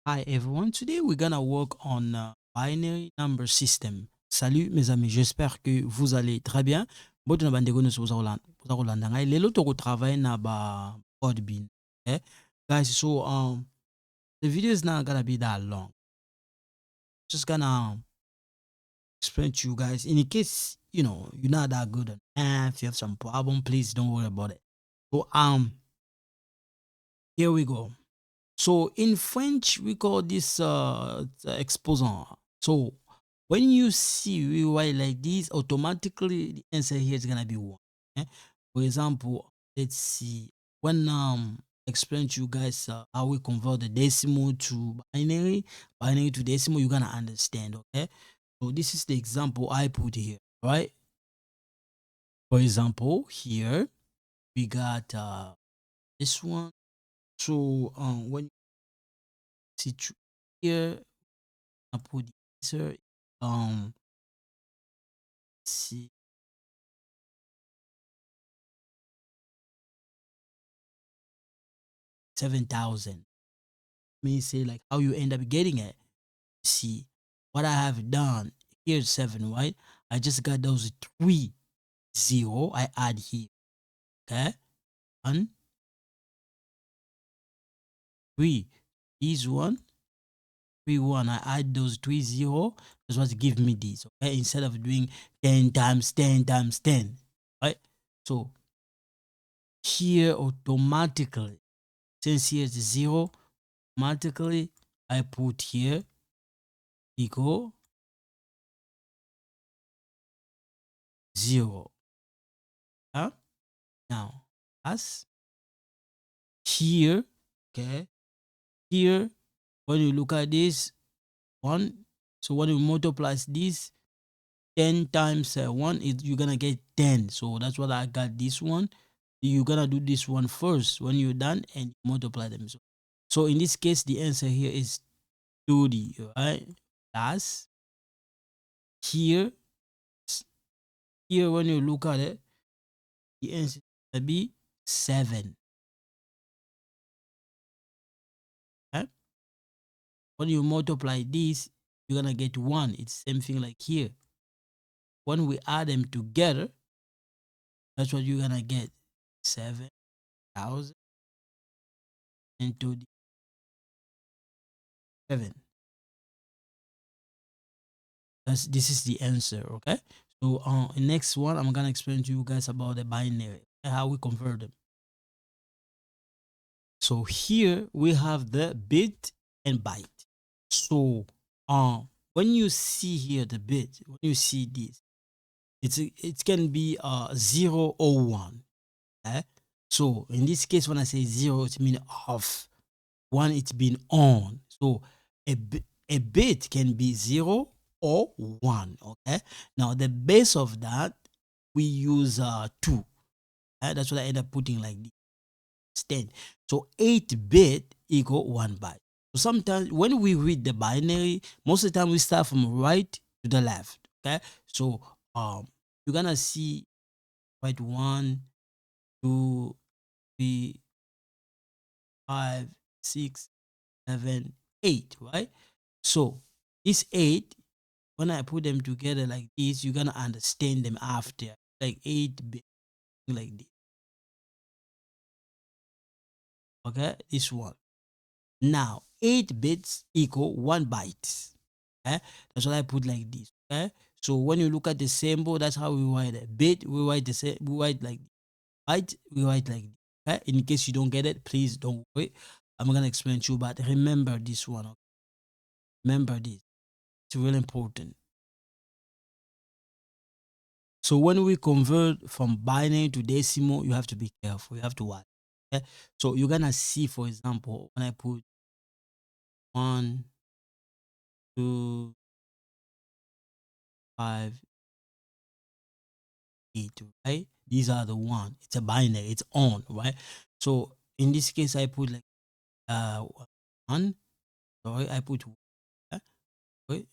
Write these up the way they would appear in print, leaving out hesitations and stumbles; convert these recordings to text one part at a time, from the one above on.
Hi everyone, today we're gonna work on binary number system. Salut mes amis, j'espère que vous allez très bien. Boto na bandeko nyonso boza kolanda ngai lelo tokotravaille na ba code bin. Okay? Guys, so the video is not gonna be that long. Just gonna explain to you guys in case you're not that good at math, you have some problem, please don't worry about it. So here we go. So in French, we call this exposant. So when you see we write like this, automatically the answer here is gonna be one. Okay? For example, let's see when explain to you guys how we convert the decimal to binary to decimal, you're gonna understand. Okay, so this is the example I put here, right? For example, here we got this one. So when you see here, I put the answer. See 7,000. Me say like how you end up getting it. See what I have done. Here's 7, right? I just got those 3 0. I add here. Okay, 1 3. This 1 3 1. I add those 3 0. That's what give me this. Okay, instead of doing 10 times 10 times 10, right? So here automatically, since here is 0, automatically I put here equal 0. Huh? Now, as here, okay, here, when you look at this, 1, so when you multiply this, 10 times 1, you're gonna get 10. So that's what I got this one. You're gonna do this one first when you're done and multiply them. So in this case, the answer here is 30, right? Plus here, here when you look at it, the answer is gonna be 7. Okay? When you multiply this, you're gonna get 1. It's same thing like here. When we add them together, that's what you're gonna get. 7,000 into the 7. This is the answer, okay? So next one, I'm gonna explain to you guys about the binary and how we convert them. So here we have the bit and byte. So when you see here the bit, when you see this, it can be 0 or 1. Okay? So in this case, when I say 0, it means off. 1, it's been on. So a bit can be 0 or 1. Okay. Now the base of that, we use 2. That's what I end up putting like this. 10. So 8-bit equal 1 byte. So sometimes when we read the binary, most of the time we start from right to the left. Okay. So you're gonna see right 1, 2, 3, 5, 6, 7, 8, right? So this 8, when I put them together like this, you're gonna understand them after. Like 8-bit, like this. Okay, this one. Now 8 bits equal 1 byte. Okay, that's what I put like this. Okay, so when you look at the symbol, that's how we write it. Bit, we write the same, we write like byte, we write like this. Okay, in case you don't get it, please don't worry. I'm gonna explain to you, but remember this one. Okay? Remember this. It's really important. So when we convert from binary to decimal, you have to be careful. You have to watch. Okay? So you're gonna see, for example, when I put 1, 2, 5, 8, right? These are the one. It's a binary. It's on, right? So in this case, I put like 1. Sorry, I put wait.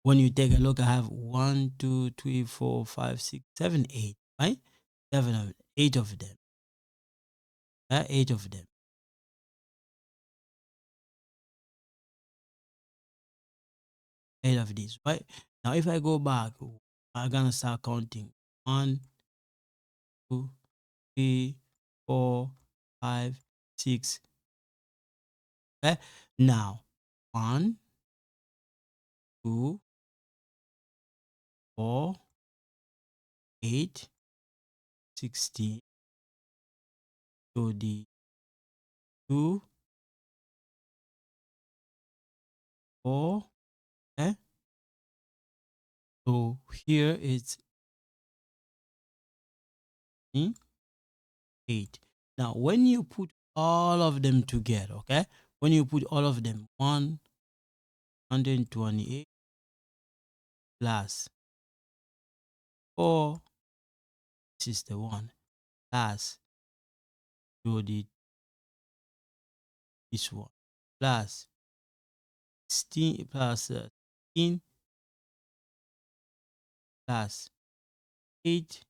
When you take a look, I have 1, 2, 3, 4, 5, 6, 7, 8, right? 7 of 8 of them. Eight of them. Eight of these, right? Now, if I go back, I'm gonna start counting. One, two, three, four, five, six. Okay. Now, one, two, four, 8, 16 to the 2, 4. Okay. So here it's 8. Now, when you put all of them together, okay, when you put all of them, 128 plus 4, this is the one, plus to the this one, plus 16 plus 16 plus 8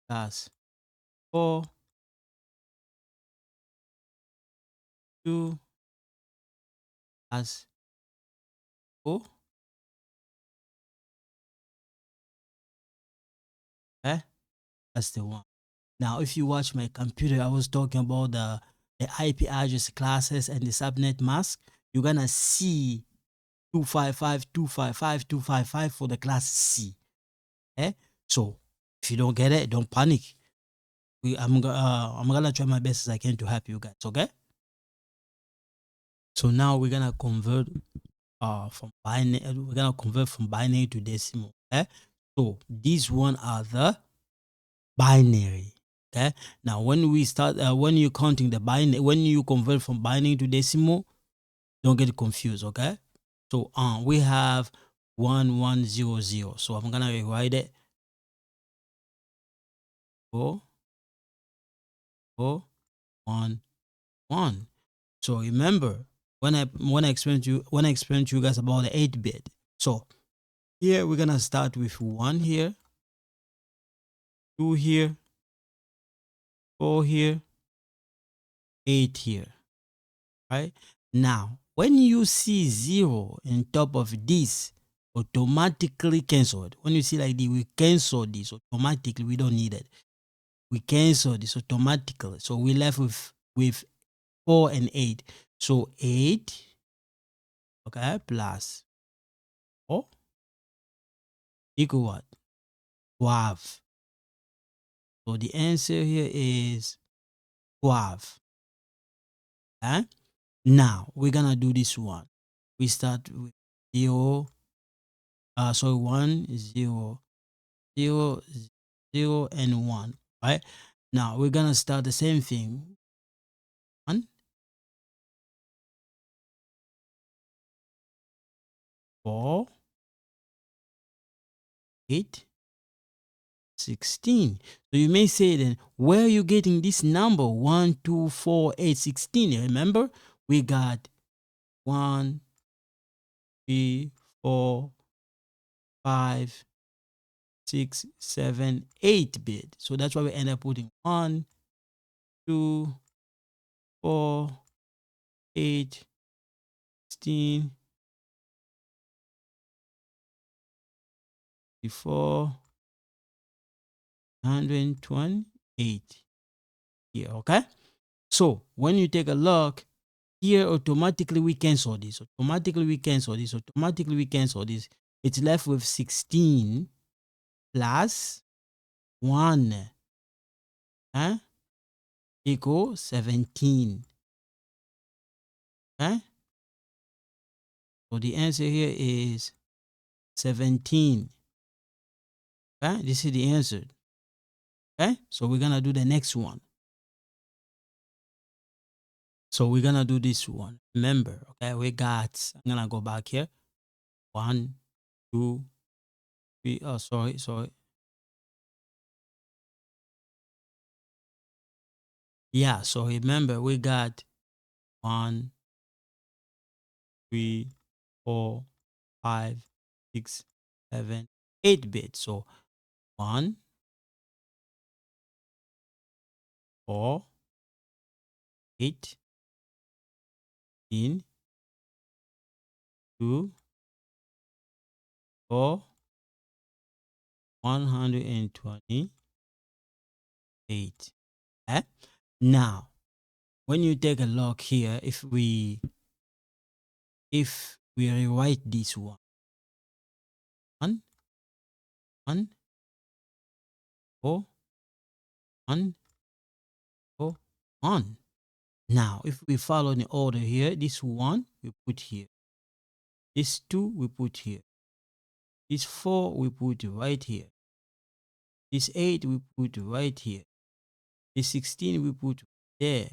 plus 4, 2 plus 4. Okay, that's the one. Now, if you watch my computer, I was talking about the IP address classes and the subnet mask. You're gonna see 255.255.255 for the class C. Okay? So if you don't get it, don't panic. I'm gonna try my best as I can to help you guys. Okay? So now we're gonna convert from binary. We're gonna convert from binary to decimal. Okay? So these one are the binary. Okay. Now, when we start, when you're counting the binary, when you convert from binary to decimal, don't get confused. Okay. So, we have 1100. So I'm gonna rewrite it. 4 4 1 1. So remember when I explained to you guys about the 8-bit. So here we're gonna start with 1 here, 2 here, 4 here, 8 here. Right? Now, when you see 0 on top of this, automatically cancel it. When you see like this, we cancel this automatically. We don't need it. We cancel this automatically. So we left with 4 and 8. So 8, okay, plus 4 equal what? 12. So the answer here is 12. Okay? Now we're gonna do this one. We start with 0, so 1, 0, 0, 0, and 1. Right? Now we're gonna start the same thing. 1, 4, 8, 16. So you may say then, where are you getting this number? 1, 2, 4, 8, 16? Remember, we got 1, 3, 4, 5, 6, 7, 8-bit. So that's why we end up putting 1, 2, 4, 8, 16, 4, 128 here. Okay. So when you take a look here, automatically we cancel this. Automatically we cancel this. Automatically we cancel this. It's left with 16 plus 1 equal 17. Okay. So the answer here is 17. Okay. This is the answer. Okay. So we're gonna do the next one. So we're gonna do this one. Remember, okay, we got, I'm gonna go back here. 1, 2, 3. Oh, sorry. Yeah, so remember we got 1, 3, 4, 5, 6, 7, 8 bits. So 1, 4, 8, 16, 2, 4, 128. Okay? Now, when you take a look here, if we rewrite this one, 1, 1, 4, 1, 4, 1. Now, if we follow the order here, this 1 we put here, this 2 we put here, this 4 we put right here, this 8 we put right here, this 16 we put there,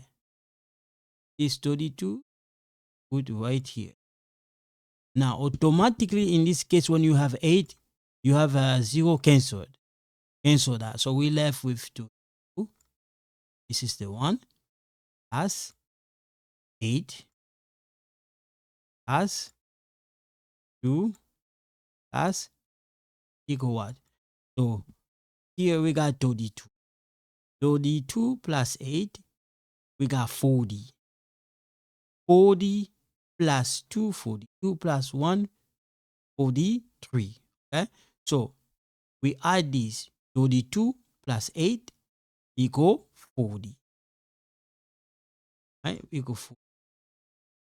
this 32 put right here. Now, automatically in this case, when you have 8, you have a 0 cancelled. Cancel that. So we left with 2. This is the 1 plus 8 plus 2 plus equal what? So here we got 32. 32 plus 8, we got 40. 40 plus 2, 42 plus 1, 43. Okay? So we add this. 32 plus 8 equal 40. Right? Equal 4.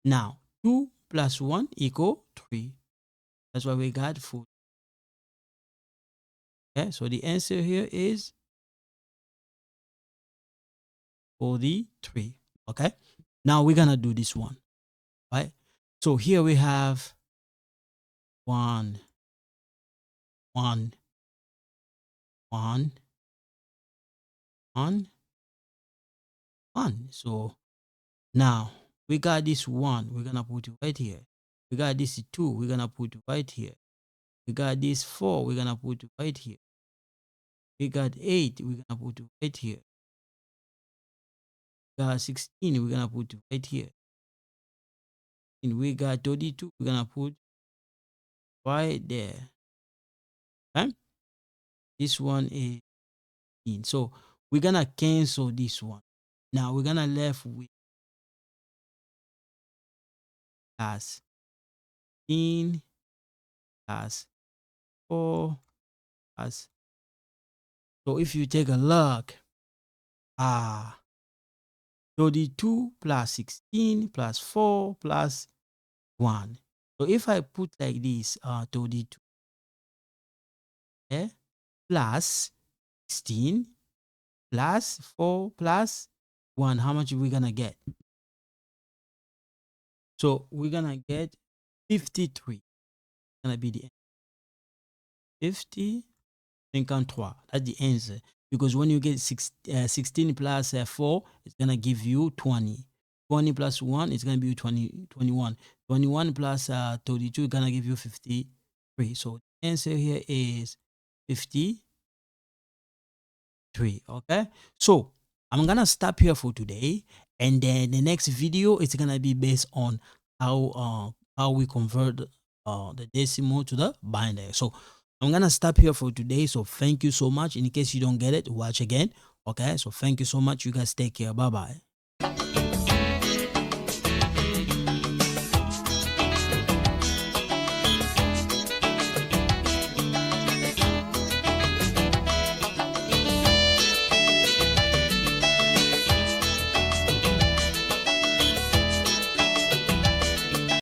Now, 2 plus 1 equal 3. That's why we got 4. Okay? So the answer here is 43. Okay? Now we're going to do this one. Right? So here we have 1, 1, 1, 1, 1. So now we got this 1. We're going to put it right here. We got this 2. We're going to put it right here. We got this 4. We're going to put it right here. We got 8. We're going to put it right here. We got 16. We're going to put it right here. And we got 32. We're going to put right there. Okay? This one is 18. So we're going to cancel this one. Now we're going to left with plus 18 plus 4 plus. So if you take a look, 32 plus 16 plus 4 plus 1. So if I put like this, 32 plus 16 plus 4 plus 1, how much are we going to get? So we're going to get 53. Going to be the 50, 53. That's the answer. Because when you get 16 plus 4, it's going to give you 20. 20 plus 1 is going to be 21. 21 plus 32 is going to give you 53. So the answer here is 53. Okay. So I'm going to stop here for today. And then the next video is going to be based on how we convert the decimal to the binary. So I'm going to stop here for today. So thank you so much. In case you don't get it, watch again. Okay. So thank you so much. You guys take care. Bye-bye.